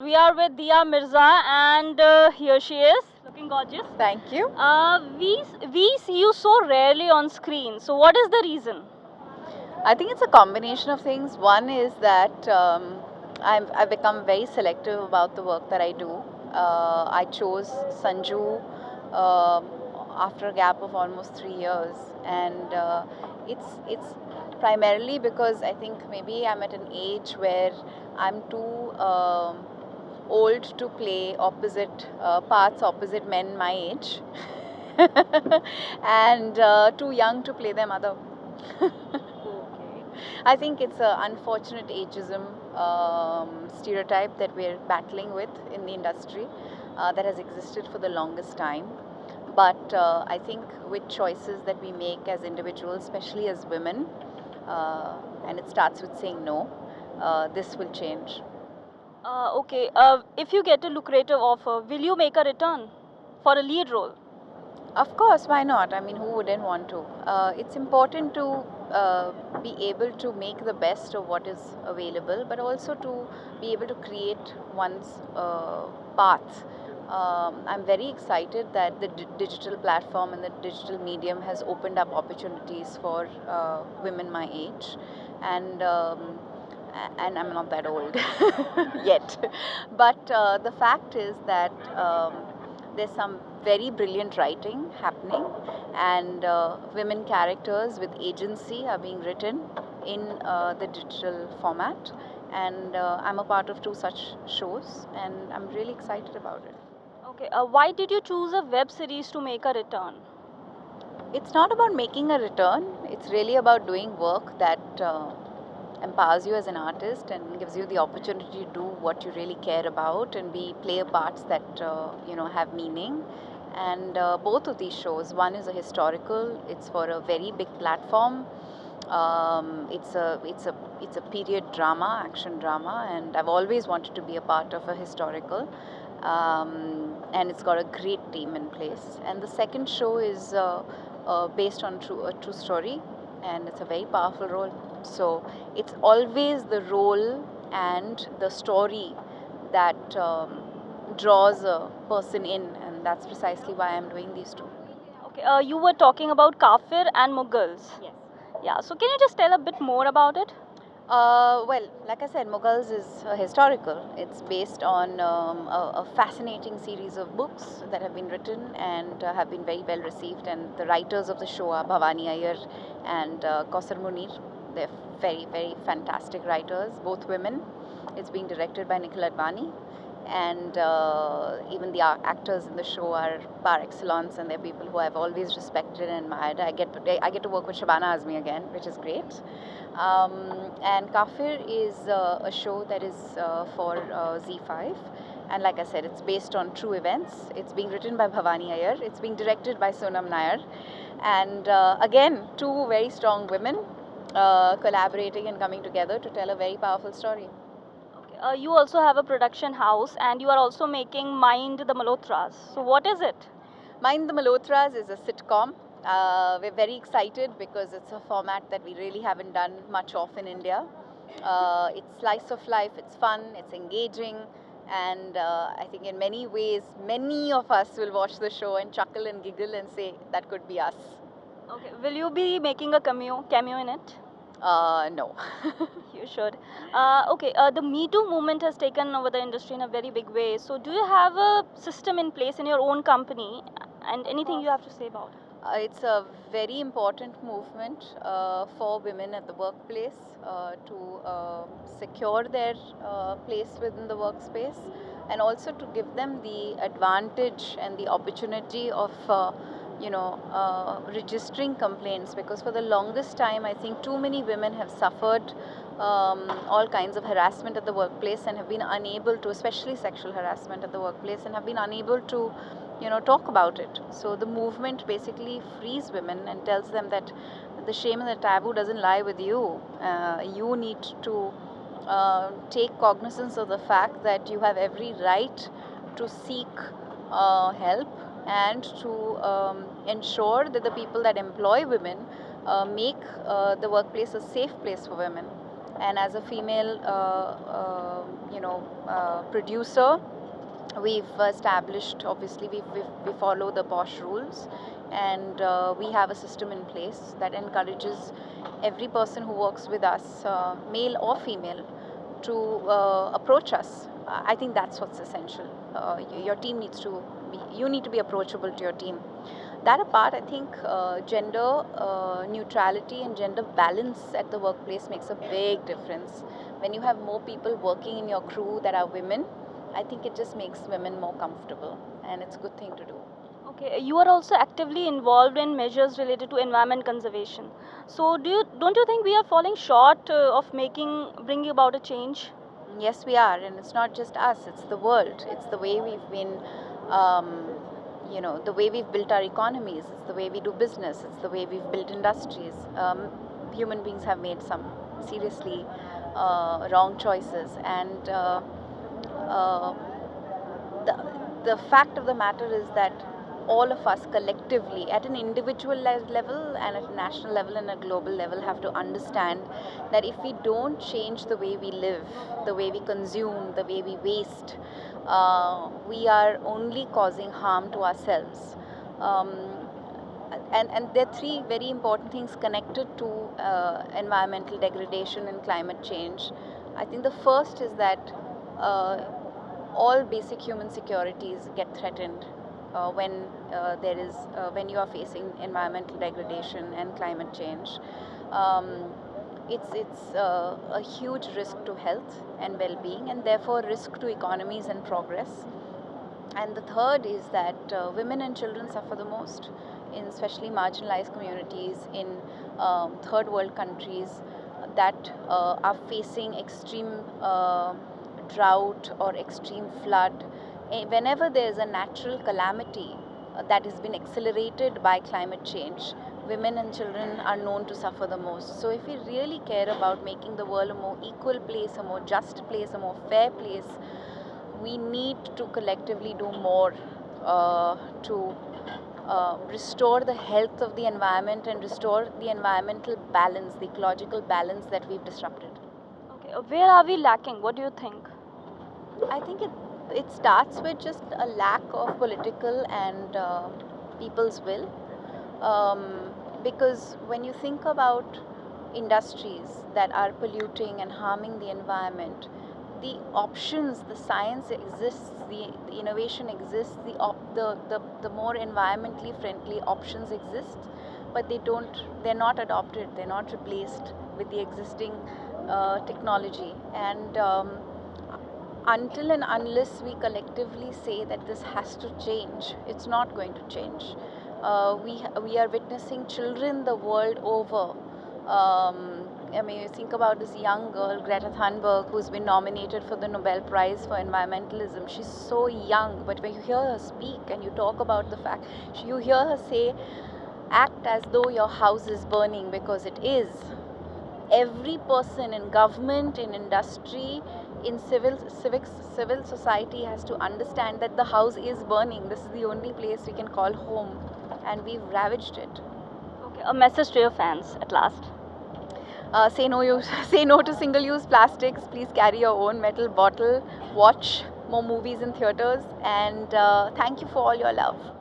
We are with Dia Mirza, and here she is, looking gorgeous. Thank you. We see you so rarely on screen. So, what is the reason? I think it's a combination of things. One is that I've become very selective about the work that I do. I chose Sanju after a gap of almost 3 years, and it's primarily because I think maybe I'm at an age where I'm too old to play opposite parts opposite men my age, and too young to play them other. I think it's an unfortunate ageism stereotype that we're battling with in the industry that has existed for the longest time. But I think with choices that we make as individuals, especially as women, and it starts with saying no, this will change. Okay, if you get a lucrative offer, will you make a return for a lead role? Of course, why not? I mean, who wouldn't want to? It's important to be able to make the best of what is available, but also to be able to create one's path. I'm very excited that the digital platform and the digital medium has opened up opportunities for women my age, and and I'm not that old yet. But the fact is that there's some very brilliant writing happening, and women characters with agency are being written in the digital format. And I'm a part of two such shows, and I'm really excited about it. Okay, why did you choose a web series to make a return? It's not about making a return, it's really about doing work that empowers you as an artist and gives you the opportunity to do what you really care about and be play parts that have meaning. And both of these shows, one is a historical, it's for a very big platform. It's a period drama, action drama, and I've always wanted to be a part of a historical. And it's got a great team in place. And the second show is based on a true story, and it's a very powerful role. So it's always the role and the story that draws a person in, and that's precisely why I'm doing these two. Okay, you were talking about Kafir and Mughals. Yes. Yeah, so can you just tell a bit more about it? Well, like I said, Moguls is historical. It's based on a fascinating series of books that have been written and have been very well received. And the writers of the show are Bhavani Iyer and Kausar Munir. They're very, very fantastic writers, both women. It's being directed by Nikhil Advani, and even the actors in the show are par excellence, and they're people who I've always respected and admired. I get to work with Shabana Azmi again, which is great. And Kaafir is a show that is for Z5. And like I said, it's based on true events. It's being written by Bhavani Iyer. It's being directed by Sonam Nair. And again, two very strong women collaborating and coming together to tell a very powerful story. Okay, you also have a production house, and you are also making Mind the Malotras. So, what is it? Mind the Malotras is a sitcom. We're very excited because it's a format that we really haven't done much of in India. It's slice of life, it's fun, it's engaging, and I think in many ways, many of us will watch the show and chuckle and giggle and say, that could be us. Okay, will you be making a cameo in it? No. You should. Okay, the Me Too movement has taken over the industry in a very big way. So, do you have a system in place in your own company, and anything you have to say about it? It's a very important movement for women at the workplace to secure their place within the workspace, and also to give them the advantage and the opportunity of registering complaints, because for the longest time I think too many women have suffered all kinds of harassment at the workplace and have been unable to, especially sexual harassment at the workplace, and have been unable to talk about it. So the movement basically frees women and tells them that the shame and the taboo doesn't lie with you. You need to take cognizance of the fact that you have every right to seek help, and to ensure that the people that employ women make the workplace a safe place for women. and as a female, producer, we've established, obviously, we follow the Bosch rules, and we have a system in place that encourages every person who works with us, male or female, to approach us. I think that's what's essential. Your team needs to you need to be approachable to your team. That apart, I think gender neutrality and gender balance at the workplace makes a big difference. When you have more people working in your crew that are women, I think it just makes women more comfortable, and it's a good thing to do. Okay, you are also actively involved in measures related to environment conservation. So, don't you think we are falling short of bringing about a change? Yes, we are, and it's not just us, it's the world. It's the way we've been, um, the way we've built our economies, it's the way we do business, it's the way we've built industries. Human beings have made some seriously wrong choices, and uh, the, the fact of the matter is that all of us collectively, at an individual level and at a national level and a global level, have to understand that if we don't change the way we live, the way we consume, the way we waste, we are only causing harm to ourselves. Um, and there are three very important things connected to environmental degradation and climate change. I think the first is that all basic human securities get threatened when you are facing environmental degradation and climate change. Um, it's a huge risk to health and well-being, and therefore risk to economies and progress. And the third is that women and children suffer the most, in especially marginalized communities in third world countries that are facing extreme drought or extreme flood. Whenever there is a natural calamity that has been accelerated by climate change, women and children are known to suffer the most. So if we really care about making the world a more equal place, a more just place, a more fair place, we need to collectively do more to restore the health of the environment and restore the environmental balance, the ecological balance that we've disrupted. Okay, where are we lacking? What do you think? I think it starts with just a lack of political and people's will. Because when you think about industries that are polluting and harming the environment, the options, the science exists, the innovation exists, the more environmentally friendly options exist, but they're not adopted, they're not replaced with the existing technology. And until and unless we collectively say that this has to change, it's not going to change. We are witnessing children the world over. I mean, you think about this young girl, Greta Thunberg, who's been nominated for the Nobel Prize for environmentalism. She's so young, but when you hear her speak and you talk about the fact, you hear her say, act as though your house is burning, because it is. Every person in government, in industry, in civil society has to understand that the house is burning. This is the only place we can call home, and we've ravaged it. Okay, a message to your fans at last. Say no to single-use plastics. Please carry your own metal bottle. Watch more movies in theaters, and thank you for all your love.